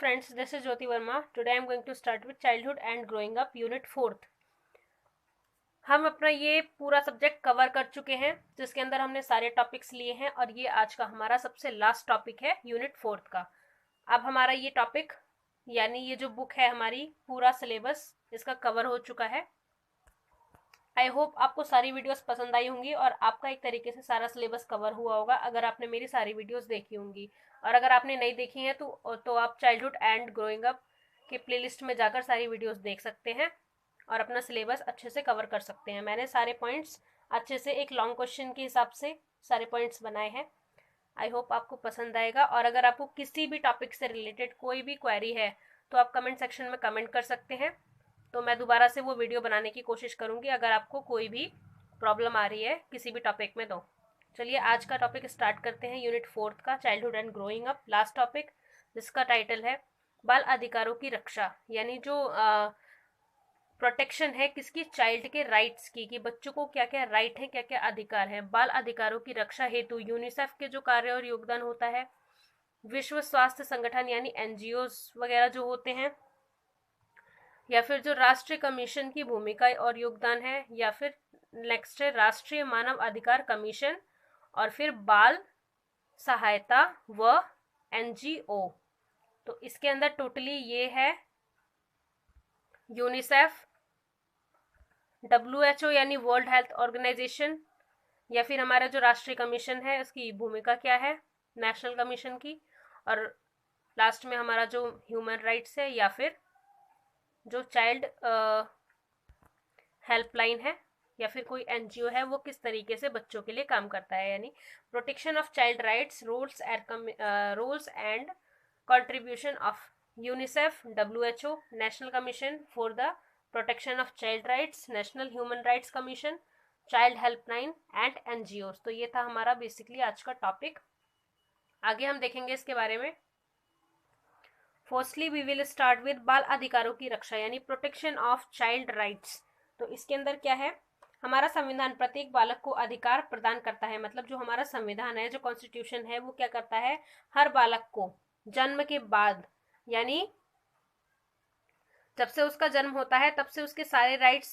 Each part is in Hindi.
friends, this is Jyoti Verma. Today I am going to start with childhood and growing up unit 4th. हम अपना ये पूरा सब्जेक्ट कवर कर चुके हैं जिसके अंदर हमने सारे टॉपिक्स लिए हैं और ये आज का हमारा सबसे लास्ट टॉपिक है यूनिट 4th का। अब हमारा ये टॉपिक यानी ये जो बुक है हमारी पूरा सिलेबस इसका कवर हो चुका है। आई होप आपको सारी वीडियोस पसंद आई होंगी और आपका एक तरीके से सारा सिलेबस कवर हुआ होगा अगर आपने मेरी सारी वीडियोस देखी होंगी। और अगर आपने नहीं देखी हैं तो आप चाइल्डहुड एंड ग्रोइंग अप के प्लेलिस्ट में जाकर सारी वीडियोस देख सकते हैं और अपना सिलेबस अच्छे से कवर कर सकते हैं। मैंने सारे पॉइंट्स अच्छे से एक लॉन्ग क्वेश्चन के हिसाब से सारे पॉइंट्स बनाए हैं। आई होप आपको पसंद आएगा और अगर आपको किसी भी टॉपिक से रिलेटेड कोई भी क्वेरी है तो आप कमेंट सेक्शन में कमेंट कर सकते हैं, तो मैं दोबारा से वो वीडियो बनाने की कोशिश करूंगी अगर आपको कोई भी प्रॉब्लम आ रही है किसी भी टॉपिक में। तो चलिए आज का टॉपिक स्टार्ट करते हैं यूनिट 4th का childhood and growing up, last topic जिसका टाइटल है बाल अधिकारों की रक्षा, यानी जो प्रोटेक्शन है किसकी, चाइल्ड के राइट्स की, कि बच्चों को क्या क्या राइट है, क्या क्या अधिकार है। बाल अधिकारों की रक्षा हेतु यूनिसेफ के जो कार्य और योगदान होता है, विश्व स्वास्थ्य संगठन यानी एनजीओस वगैरह जो होते हैं, या फिर जो राष्ट्रीय कमीशन की भूमिका और योगदान है, या फिर नेक्स्ट है राष्ट्रीय मानव अधिकार कमीशन, और फिर बाल सहायता व एनजीओ। तो इसके अंदर टोटली ये है यूनिसेफ, डब्ल्यूएचओ यानी वर्ल्ड हेल्थ ऑर्गेनाइजेशन, या फिर हमारा जो राष्ट्रीय कमीशन है उसकी भूमिका क्या है नेशनल कमीशन की, और लास्ट में हमारा जो ह्यूमन राइट्स है, या फिर जो चाइल्ड हेल्पलाइन है या फिर कोई एनजीओ है वो किस तरीके से बच्चों के लिए काम करता है, यानी protection of child rights, rules and contribution of UNICEF, WHO, national commission for the protection of child rights, national Human Rights commission, child helpline and NGO. तो ये था हमारा बेसिकली आज का टॉपिक। आगे हम देखेंगे इसके बारे में। Firstly we will start with बाल अधिकारों की रक्षा यानी प्रोटेक्शन ऑफ चाइल्ड राइट्स। तो इसके अंदर क्या है, हमारा संविधान प्रत्येक बालक को अधिकार प्रदान करता है, मतलब जो हमारा संविधान है, जो कॉन्स्टिट्यूशन है, वो क्या करता है, हर बालक को जन्म के बाद यानी जब से उसका जन्म होता है तब से उसके सारे राइट्स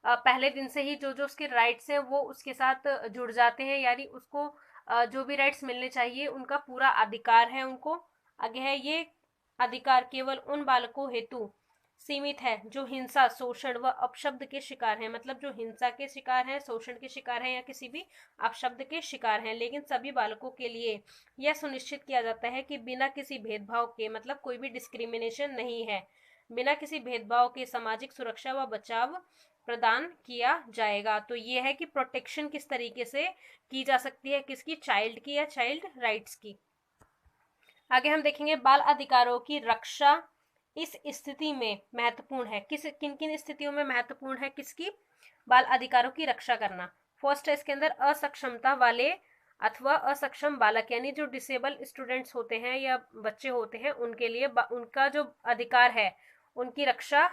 पहले दिन से ही जो जो उसके राइट्स हैं वो उसके साथ जुड़ जाते हैं, यानी उसको जो भी राइट्स मिलने चाहिए उनका पूरा अधिकार है उनको। आगे है ये अधिकार केवल उन बालकों हेतु सीमित है जो हिंसा, शोषण व अपशब्द के शिकार हैं, मतलब जो हिंसा के शिकार हैं, शोषण के शिकार हैं या किसी भी अपशब्द के शिकार हैं। लेकिन सभी बालकों के लिए यह सुनिश्चित किया जाता है कि बिना किसी भेदभाव के, मतलब कोई भी डिस्क्रिमिनेशन नहीं है, बिना किसी भेदभाव के सामाजिक सुरक्षा व बचाव प्रदान किया जाएगा। तो ये है कि प्रोटेक्शन किस तरीके से की जा सकती है, किसकी, चाइल्ड की या चाइल्ड राइट्स की। आगे हम देखेंगे बाल अधिकारों की रक्षा इस स्थिति में महत्वपूर्ण है, किन किन स्थितियों में महत्वपूर्ण है किसकी, बाल अधिकारों की रक्षा करना। फर्स्ट है इसके अंदर असक्षमता वाले अथवा असक्षम बालक, यानी जो डिसेबल स्टूडेंट्स होते हैं या बच्चे होते हैं उनके लिए उनका जो अधिकार है उनकी रक्षा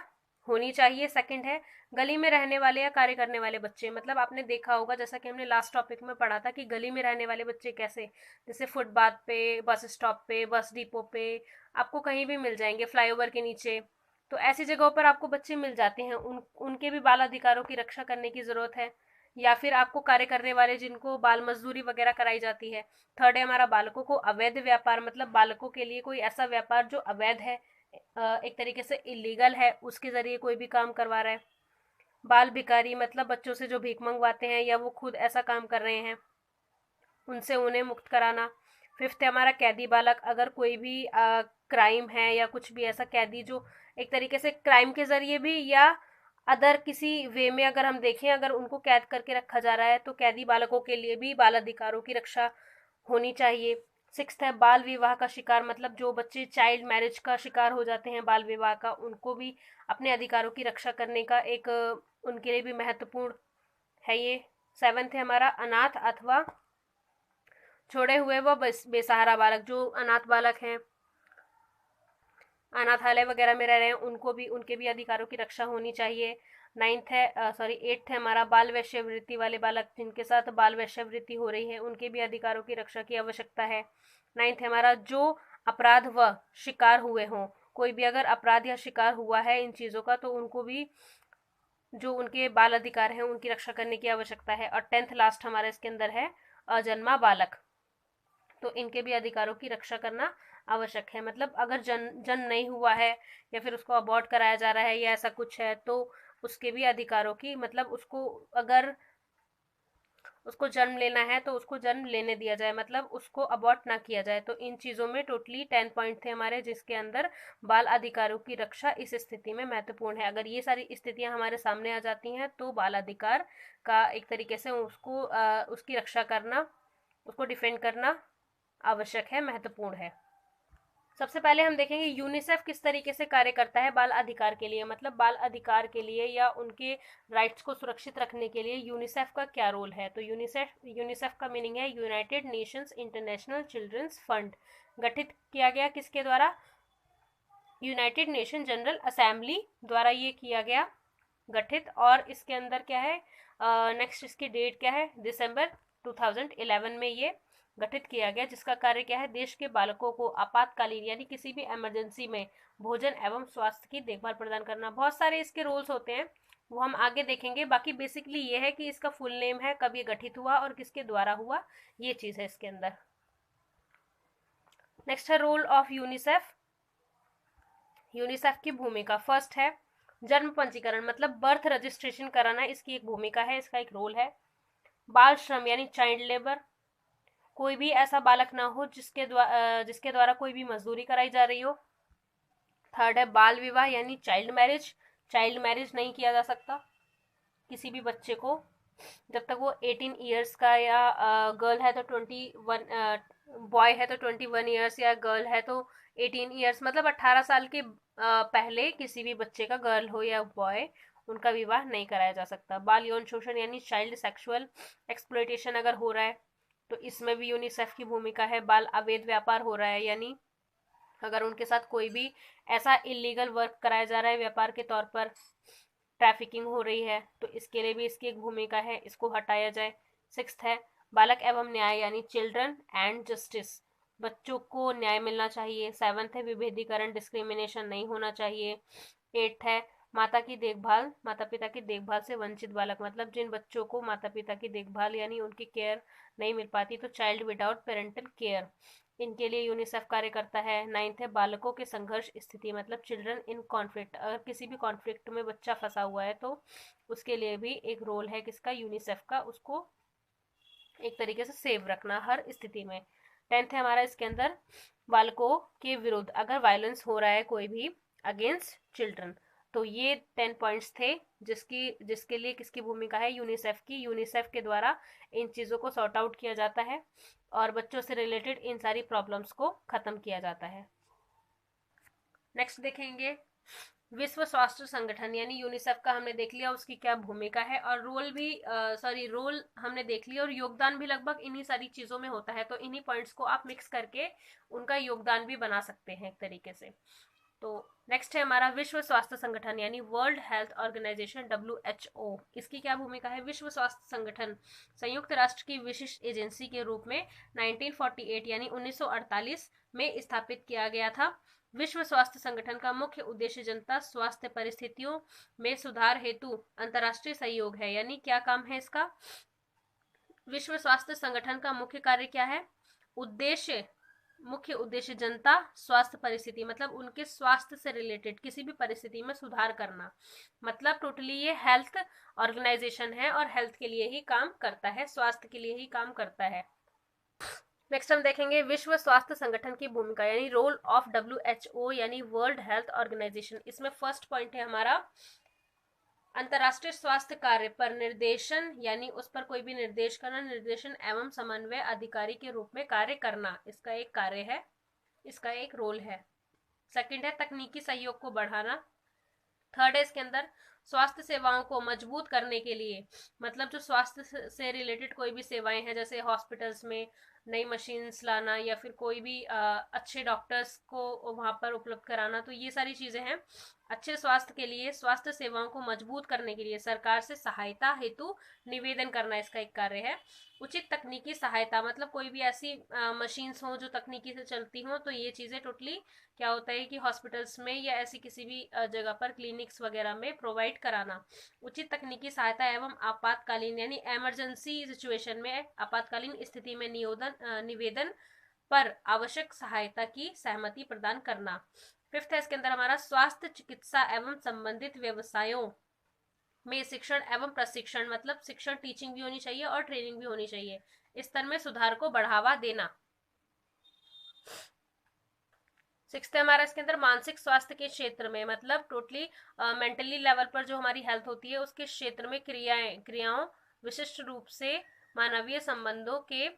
होनी चाहिए। सेकंड है गली में रहने वाले या कार्य करने वाले बच्चे, मतलब आपने देखा होगा जैसा कि हमने लास्ट टॉपिक में पढ़ा था कि गली में रहने वाले बच्चे कैसे, जैसे फुटपाथ पे, बस स्टॉप पे, बस डिपो पे, आपको कहीं भी मिल जाएंगे, फ्लाईओवर के नीचे, तो ऐसी जगहों पर आपको बच्चे मिल जाते हैं, उनके भी बाल अधिकारों की रक्षा करने की जरूरत है। या फिर आपको कार्य करने वाले जिनको बाल मजदूरी वगैरह कराई जाती है। थर्ड है हमारा बालकों को अवैध व्यापार, मतलब बालकों के लिए कोई ऐसा व्यापार जो अवैध है, एक तरीके से इलीगल है, उसके जरिए कोई भी काम करवा रहा है। बाल भिखारी, मतलब बच्चों से जो भीख मंगवाते हैं या वो खुद ऐसा काम कर रहे हैं, उनसे उन्हें मुक्त कराना। फिफ्थ है हमारा कैदी बालक, अगर कोई भी क्राइम है या कुछ भी ऐसा कैदी जो एक तरीके से क्राइम के जरिए भी या अदर किसी वे में अगर हम देखें, अगर उनको कैद करके रखा जा रहा है तो कैदी बालकों के लिए भी बाल अधिकारों की रक्षा होनी चाहिए। सिक्स्थ है बाल विवाह का शिकार, मतलब जो बच्चे चाइल्ड मैरिज का शिकार हो जाते हैं, बाल विवाह का, उनको भी अपने अधिकारों की रक्षा करने का एक उनके लिए भी महत्वपूर्ण है ये। सेवंथ है हमारा अनाथ अथवा छोड़े हुए व बेसहारा बालक, जो अनाथ बालक हैं, अनाथालय वगैरह में रह रहे हैं, उनको भी, उनके भी अधिकारों की रक्षा होनी चाहिए। नाइन्थ है एट्थ है हमारा बाल वैश्यवृत्ति वाले बालक जिनके साथ बाल वैश्यवृत्ति हो रही है उनके भी अधिकारों की रक्षा की आवश्यकता है। नाइन्थ है हमारा जो अपराध व शिकार हुए हों, कोई भी अगर अपराध या शिकार हुआ है इन चीज़ों का तो उनको भी जो उनके बाल अधिकार हैं उनकी रक्षा करने की आवश्यकता है। और टेंथ लास्ट हमारे इसके अंदर है अजन्मा बालक, तो इनके भी अधिकारों की रक्षा करना आवश्यक है। मतलब अगर जन्म नहीं हुआ है या फिर उसको अबॉर्ट कराया जा रहा है या ऐसा कुछ है तो उसके भी अधिकारों की, मतलब उसको अगर उसको जन्म लेना है तो उसको जन्म लेने दिया जाए, मतलब उसको अबॉर्ट ना किया जाए। तो इन चीज़ों में टोटली 10 पॉइंट थे हमारे जिसके अंदर बाल अधिकारों की रक्षा इस स्थिति में महत्वपूर्ण है। अगर ये सारी स्थितियां हमारे सामने आ जाती हैं तो बाल अधिकार का एक तरीके से उसको उसकी रक्षा करना, उसको डिफेंड करना आवश्यक है, महत्वपूर्ण है। सबसे पहले हम देखेंगे यूनिसेफ किस तरीके से कार्य करता है बाल अधिकार के लिए, मतलब बाल अधिकार के लिए या उनके राइट्स को सुरक्षित रखने के लिए यूनिसेफ का क्या रोल है। तो यूनिसेफ का मीनिंग है United Nations International Children's Fund. गठित किया गया किसके द्वारा? यूनाइटेड नेशन जनरल असेंबली द्वारा ये किया गया गठित। और इसके अंदर क्या है, नेक्स्ट इसकी डेट क्या है, दिसंबर 2011 में ये गठित किया गया, जिसका कार्य क्या है, देश के बालकों को आपातकालीन यानी किसी भी इमरजेंसी में भोजन एवं स्वास्थ्य की देखभाल प्रदान करना। बहुत सारे इसके रोल्स होते हैं, वो हम आगे देखेंगे। बाकी बेसिकली ये है कि इसका फुल नेम है, कब ये गठित हुआ और किसके द्वारा हुआ, ये चीज है इसके अंदर। नेक्स्ट है रोल ऑफ यूनिसेफ। यूनिसेफ की भूमिका, फर्स्ट है जन्म पंजीकरण, मतलब बर्थ रजिस्ट्रेशन कराना इसकी एक भूमिका है, इसका एक रोल है। बाल श्रम यानी चाइल्ड लेबर, कोई भी ऐसा बालक ना हो जिसके द्वारा कोई भी मजदूरी कराई जा रही हो। थर्ड है बाल विवाह यानी चाइल्ड मैरिज, चाइल्ड मैरिज नहीं किया जा सकता किसी भी बच्चे को जब तक वो 18 ईयर्स का, या गर्ल है तो 21, बॉय है तो 21 ईयर्स, या गर्ल है तो 18 ईयर्स, मतलब 18 साल के पहले किसी भी बच्चे का, गर्ल हो या बॉय, उनका विवाह नहीं कराया जा सकता। बाल यौन शोषण यानी चाइल्ड सेक्सुअल एक्सप्लॉयटेशन अगर हो रहा है तो इसमें भी यूनिसेफ की भूमिका है। बाल अवैध व्यापार हो रहा है यानी अगर उनके साथ कोई भी ऐसा इलीगल वर्क कराया जा रहा है व्यापार के तौर पर, ट्रैफिकिंग हो रही है, तो इसके लिए भी इसकी एक भूमिका है, इसको हटाया जाए। सिक्स्थ है बालक एवं न्याय यानी चिल्ड्रन एंड जस्टिस, बच्चों को न्याय मिलना चाहिए। सेवंथ है विभेदीकरण, डिस्क्रिमिनेशन नहीं होना चाहिए। एट्थ है माता की देखभाल, माता पिता की देखभाल से वंचित बालक, मतलब जिन बच्चों को माता पिता की देखभाल यानी उनकी केयर नहीं मिल पाती, तो चाइल्ड विदाउट पेरेंटल केयर, इनके लिए यूनिसेफ कार्य करता है। नाइन्थ है बालकों के संघर्ष स्थिति, मतलब चिल्ड्रन इन कॉन्फ्लिक्ट, अगर किसी भी कॉन्फ्लिक्ट में बच्चा फंसा हुआ है तो उसके लिए भी एक रोल है किसका, यूनिसेफ का, उसको एक तरीके से सेव रखना हर स्थिति में। टेंथ है हमारा इसके अंदर बालकों के विरुद्ध अगर वायलेंस हो रहा है कोई भी अगेंस्ट चिल्ड्रन, तो ये 10 पॉइंट्स थे जिसके लिए किसकी भूमिका है, यूनिसेफ की। यूनिसेफ के द्वारा इन चीज़ों को सॉर्ट आउट किया जाता है और बच्चों से रिलेटेड इन सारी प्रॉब्लम्स को खत्म किया जाता है। नेक्स्ट देखेंगे विश्व स्वास्थ्य संगठन यानी यूनिसेफ का हमने देख लिया उसकी क्या भूमिका है, और रोल भी रोल हमने देख लिया और योगदान भी लगभग इन्हीं सारी चीज़ों में होता है। तो इन्हीं पॉइंट्स को आप मिक्स करके उनका योगदान भी बना सकते हैं एक तरीके से। तो नेक्स्ट है हमारा विश्व स्वास्थ्य संगठन यानी वर्ल्ड हेल्थ ऑर्गेनाइजेशन WHO, इसकी क्या भूमिका है। विश्व स्वास्थ्य संगठन संयुक्त राष्ट्र की विशिष्ट एजेंसी के रूप में 1948 यानी 1948 में स्थापित किया गया था। विश्व स्वास्थ्य संगठन का मुख्य उद्देश्य जनता स्वास्थ्य परिस्थितियों में सुधार हेतु अंतर्राष्ट्रीय सहयोग है। यानी क्या काम है इसका, विश्व स्वास्थ्य संगठन का मुख्य कार्य क्या है, मुख्य उद्देश्य जनता स्वास्थ्य परिस्थिति, मतलब उनके स्वास्थ्य से रिलेटेड किसी भी परिस्थिति में सुधार करना, मतलब टोटली ये हेल्थ ऑर्गेनाइजेशन है और हेल्थ के लिए ही काम करता है, स्वास्थ्य के लिए ही काम करता है। नेक्स्ट हम देखेंगे विश्व स्वास्थ्य संगठन की भूमिका यानी रोल ऑफ WHO यानी वर्ल्ड हेल्थ ऑर्गेनाइजेशन। इसमें फर्स्ट पॉइंट है हमारा अंतर्राष्ट्रीय स्वास्थ्य कार्य पर निर्देशन यानी उस पर कोई भी निर्देश करना, निर्देशन एवं समन्वय अधिकारी के रूप में कार्य करना, इसका एक कार्य है, इसका एक रोल है। सेकंड है तकनीकी सहयोग को बढ़ाना। थर्ड है इसके अंदर स्वास्थ्य सेवाओं को मजबूत करने के लिए, मतलब जो स्वास्थ्य से रिलेटेड कोई भी सेवाएं हैं जैसे हॉस्पिटल्स में नई मशीन्स लाना या फिर कोई भी अच्छे डॉक्टर्स को वहां पर उपलब्ध कराना, तो ये सारी चीजें हैं अच्छे स्वास्थ्य के लिए, स्वास्थ्य सेवाओं को मजबूत करने के लिए सरकार से सहायता हेतु निवेदन करना इसका एक कार्य है। उचित तकनीकी सहायता, मतलब कोई भी ऐसी मशीन्स हो जो तकनीकी से चलती हो, तो ये चीजें टोटली क्या होता है कि हॉस्पिटल्स में या ऐसी किसी भी जगह पर, क्लिनिक्स वगैरह में प्रोवाइड कराना। उचित तकनीकी सहायता एवं आपातकालीन यानी इमरजेंसी सिचुएशन में, आपातकालीन स्थिति में निवेदन पर आवश्यक सहायता की सहमति प्रदान करना। फिफ्थ है इसके अंदर हमारा स्वास्थ्य चिकित्सा एवं संबंधित व्यवसायों में शिक्षण एवं प्रशिक्षण, मतलब शिक्षण, टीचिंग भी होनी चाहिए और ट्रेनिंग भी होनी चाहिए, इस स्तर में सुधार को बढ़ावा देना। सिक्स्थ है हमारा इसके अंदर मानसिक स्वास्थ्य के क्षेत्र में, मतलब टोटली मेंटली लेवल पर जो हमारी हेल्थ होती है उसके क्षेत्र में क्रियाओं विशिष्ट रूप से मानवीय संबंधों के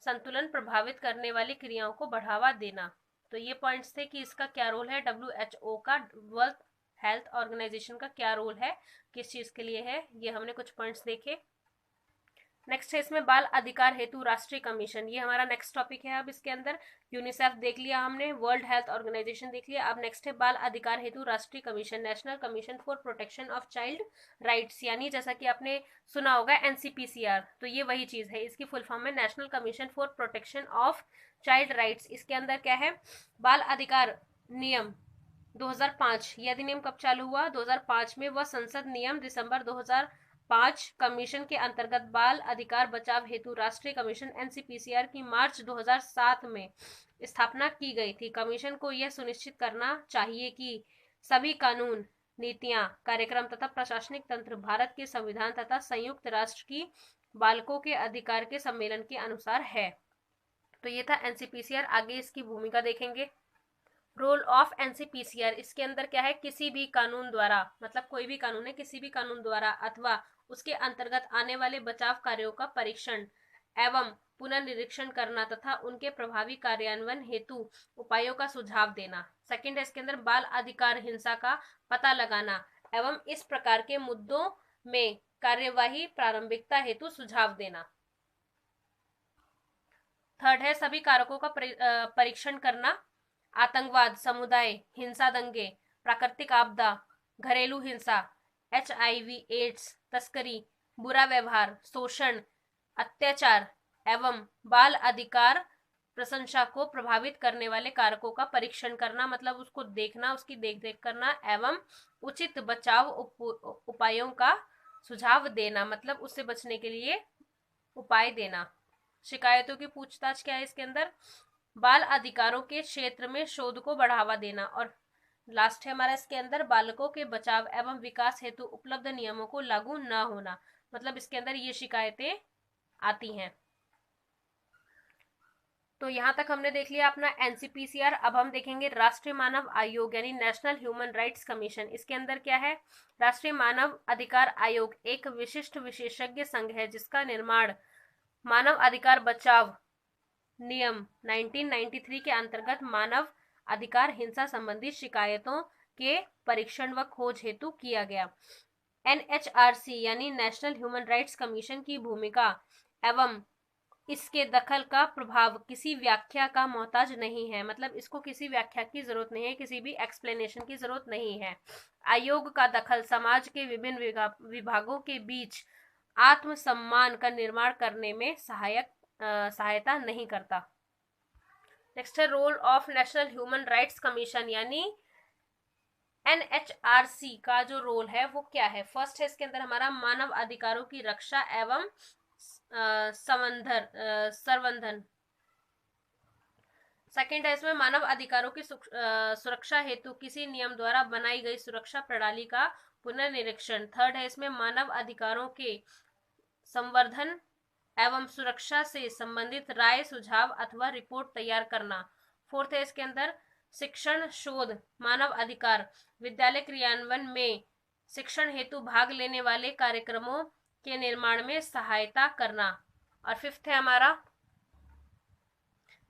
संतुलन प्रभावित करने वाली क्रियाओं को बढ़ावा देना। तो ये पॉइंट्स थे कि इसका क्या रोल है, WHO का, वर्ल्ड हेल्थ ऑर्गेनाइजेशन का क्या रोल है, किस चीज के लिए है, ये हमने कुछ पॉइंट्स देखे। नेक्स्ट है इसमें बाल अधिकार हेतु राष्ट्रीय कमीशन, ये हमारा नेक्स्ट टॉपिक है। अब इसके अंदर यूनिसेफ देख लिया हमने, वर्ल्ड हेल्थ ऑर्गेनाइजेशन देख लिया। अब नेक्स्ट है बाल अधिकार हेतु राष्ट्रीय commission, national commission for protection of child rights, यानी जैसा कि आपने सुना होगा NCPCR, तो ये वही चीज है, इसकी फुल फॉर्म है national commission for protection of child rights. इसके अंदर क्या है, बाल अधिकार नियम 2005, ये अधिनियम कब चालू हुआ, 2005 में, वह संसद नियम दिसंबर 2005 कमीशन के अंतर्गत बाल अधिकार बचाव हेतु राष्ट्रीय कमीशन NCPCR की मार्च 2007 में स्थापना की गई थी। कमीशन को यह सुनिश्चित करना चाहिए कि सभी कानून, नीतियां, कार्यक्रम तथा प्रशासनिक तंत्र भारत के संविधान तथा संयुक्त राष्ट्र की बालकों के अधिकार के सम्मेलन के अनुसार है। तो ये था NCPCR। आगे इसकी भूमिका देखेंगे। रोल ऑफ NCPCR, इसके अंदर क्या है, किसी भी कानून द्वारा, मतलब कोई भी कानून है, किसी भी कानून द्वारा अथवा उसके अंतर्गत आने वाले बचाव कार्यों का परीक्षण एवं पुनर्निरीक्षण करना तथा उनके प्रभावी कार्यान्वयन हेतु उपायों का सुझाव देना। सेकंड है इसके अंदर बाल अधिकार हिंसा का पता लगाना एवं इस प्रकार के मुद्दों में कार्यवाही प्रारंभिकता हेतु सुझाव देना। थर्ड है सभी कारकों का परीक्षण करना, आतंकवाद, समुदाय हिंसा, दंगे, प्राकृतिक आपदा, घरेलू हिंसा, HIV एड्स, तस्करी, बुरा व्यवहार, शोषण, अत्याचार एवं बाल अधिकार प्रशंसा को प्रभावित करने वाले कारकों का परीक्षण करना, मतलब उसको देखना, उसकी देखरेख करना एवं उचित बचाव उपायों का सुझाव देना, मतलब उससे बचने के लिए उपाय देना। शिकायतों की पूछताछ क्या है इसके अंदर, बाल अधिकारों के क्षेत्र में शोध को बढ़ावा देना। और लास्ट है हमारा इसके अंदर बालकों के बचाव एवं विकास हेतु उपलब्ध नियमों को लागू न होना, मतलब इसके अंदर ये शिकायतें आती हैं। तो यहाँ तक हमने देख लिया अपना NCPCR। अब हम देखेंगे राष्ट्रीय मानव आयोग यानी नेशनल ह्यूमन राइट्स कमीशन। इसके अंदर क्या है, राष्ट्रीय मानव अधिकार आयोग एक विशिष्ट विशेषज्ञ संघ है जिसका निर्माण मानव अधिकार बचाव नियम 1993 के अंतर्गत मानव अधिकार हिंसा संबंधी शिकायतों के परीक्षण व खोज हेतु किया गया। NHRC यानी नेशनल ह्यूमन राइट्स कमीशन की भूमिका एवं इसके दखल का प्रभाव किसी व्याख्या का मोहताज नहीं है, मतलब इसको किसी व्याख्या की जरूरत नहीं है, किसी भी एक्सप्लेनेशन की जरूरत नहीं है। आयोग का दखल समाज के विभिन्न विभागों के बीच आत्मसम्मान का निर्माण करने में सहायता नहीं करता। नेक्स्ट है role of National Human Rights Commission यानी NHRC का जो रोल है वो क्या है। फर्स्ट है इसके अंदर हमारा मानव अधिकारों की रक्षा एवं संवर्धन। सेकेंड है इसमें मानव अधिकारों की सुरक्षा हेतु किसी नियम द्वारा बनाई गई सुरक्षा प्रणाली का पुनर्निरीक्षण। थर्ड है इसमें मानव अधिकारों के संवर्धन एवं सुरक्षा से संबंधित राय, सुझाव अथवा रिपोर्ट तैयार करना। फोर्थ है इसके अंदर शिक्षण, शोध, मानव अधिकार, विद्यालय क्रियान्वयन में शिक्षण हेतु भाग लेने वाले कार्यक्रमों के निर्माण में सहायता करना। और फिफ्थ है हमारा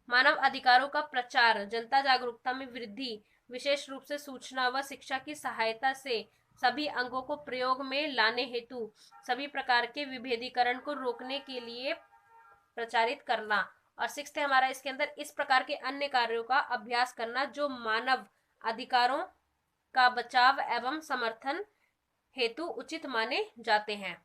मानव अधिकारों का प्रचार, जनता जागरूकता में वृद्धि, विशेष रूप से सूचना व शिक्षा की सहायता से सभी अंगों को प्रयोग में लाने हेतु सभी प्रकार के विभेदीकरण को रोकने के लिए प्रचारित करना। और सिक्स्थ है हमारा इसके अंदर इस प्रकार के अन्य कार्यों का अभ्यास करना जो मानव अधिकारों का बचाव एवं समर्थन हेतु उचित माने जाते हैं।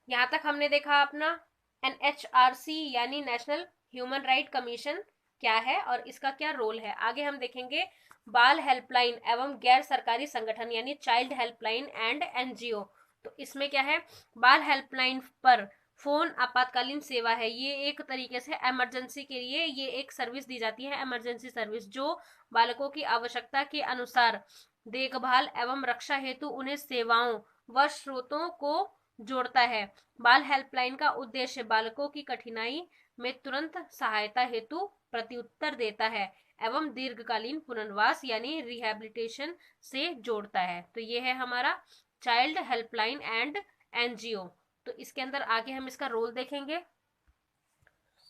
यहाँ तक हमने देखा अपना NHRC यानी नेशनल ह्यूमन राइट कमीशन क्या है और इसका क्या रोल है। आगे हम देखेंगे बाल हेल्पलाइन एवं गैर सरकारी संगठन यानी चाइल्ड हेल्पलाइन एंड NGO। तो इसमें क्या है, बाल हेल्पलाइन पर फोन आपातकालीन सेवा है। ये एक तरीके से इमरजेंसी के लिए ये एक सर्विस दी जाती है, इमरजेंसी सर्विस, जो बालकों की आवश्यकता के अनुसार देखभाल एवं रक्षा हेतु उन्हें सेवाओं व स्रोतों को जोड़ता है। बाल हेल्पलाइन का उद्देश्य बालकों की कठिनाई में तुरंत सहायता हेतु प्रत्युत्तर देता है एवं दीर्घकालीन पुनर्वास यानी रिहैबिलिटेशन से जोड़ता है। तो ये है हमारा चाइल्ड हेल्पलाइन एंड NGO। तो इसके अंदर आगे हम इसका रोल देखेंगे।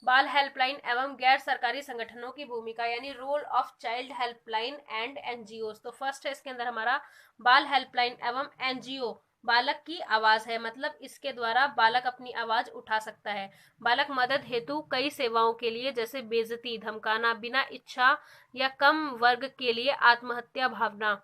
बाल हेल्पलाइन एवं गैर सरकारी संगठनों की भूमिका यानी role of child helpline and NGOs। तो फर्स्ट है इसके अंदर हमारा बाल हेल्पलाइन एवं NGO बालक की आवाज है, मतलब इसके द्वारा बालक अपनी आवाज उठा सकता है। बालक मदद हेतु कई सेवाओं के लिए जैसे बेइज्जती, धमकाना, बिना इच्छा या कम वर्ग के लिए आत्महत्या भावना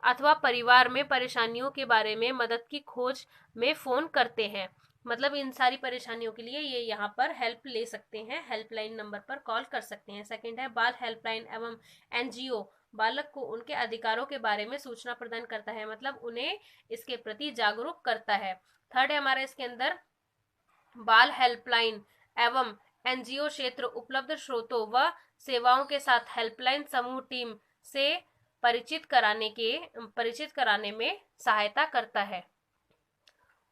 अथवा परिवार में परेशानियों के बारे में मदद की खोज में फोन करते हैं। मतलब इन सारी परेशानियों के लिए ये यहाँ पर हेल्प ले सकते हैं, हेल्पलाइन नंबर पर कॉल कर सकते हैं। सेकंड है बाल हेल्पलाइन एवं NGO बालक को उनके अधिकारों के बारे में सूचना प्रदान करता है, मतलब उन्हें इसके प्रति जागरूक करता है। थर्ड है हमारा इसके अंदर बाल हेल्पलाइन एवं NGO क्षेत्र उपलब्ध स्रोतों व सेवाओं के साथ हेल्पलाइन समूह टीम से परिचित कराने में सहायता करता है।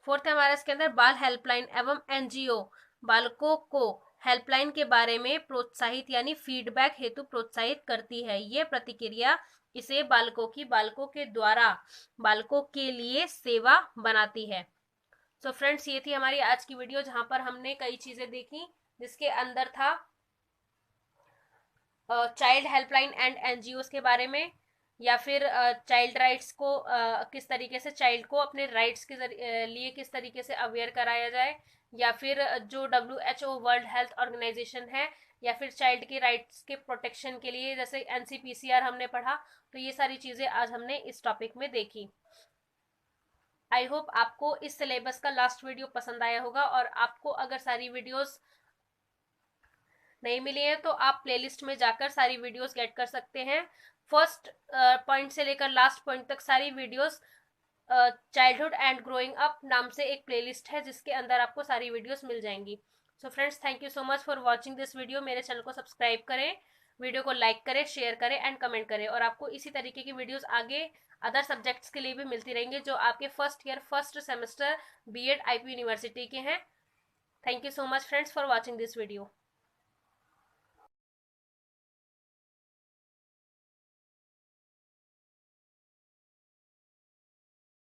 फोर्थ है हमारा इसके अंदर बाल हेल्पलाइन एवं NGO बालकों को हेल्पलाइन के बारे में प्रोत्साहित यानी फीडबैक हेतु प्रोत्साहित करती है। ये प्रतिक्रिया इसे बालकों के द्वारा बालकों के लिए सेवा बनाती है। सो फ्रेंड्स, ये थी हमारी आज की वीडियो जहां पर हमने कई चीजें देखी, जिसके अंदर था चाइल्ड हेल्पलाइन एंड NGOs के बारे में, या फिर चाइल्ड राइट्स को किस तरीके से चाइल्ड को अपने राइट्स के लिए किस तरीके से अवेयर कराया जाए, या फिर जो WHO वर्ल्ड हेल्थ ऑर्गेनाइजेशन है, या फिर चाइल्ड के राइट्स के प्रोटेक्शन के लिए जैसे NCPCR हमने पढ़ा। तो ये सारी चीजें आज हमने इस टॉपिक में देखी। आई होप आपको इस सिलेबस का लास्ट वीडियो पसंद आया होगा, और आपको अगर सारी वीडियोस नहीं मिली है तो आप प्लेलिस्ट में जाकर सारी वीडियोस गेट कर सकते हैं। फर्स्ट पॉइंट से लेकर लास्ट पॉइंट तक सारी videos childhood and growing up नाम से एक प्लेलिस्ट है, जिसके अंदर आपको सारी वीडियोस मिल जाएंगी। So friends, thank you so much for watching this video. मेरे चैनल को सब्सक्राइब करें, वीडियो को लाइक करें, शेयर करें एंड कमेंट करें, और आपको इसी तरीके की वीडियोस आगे अदर सब्जेक्ट्स के लिए भी मिलती रहेंगे जो आपके first year first semester BEd IP university के हैं। Thank you so much friends for watching this video.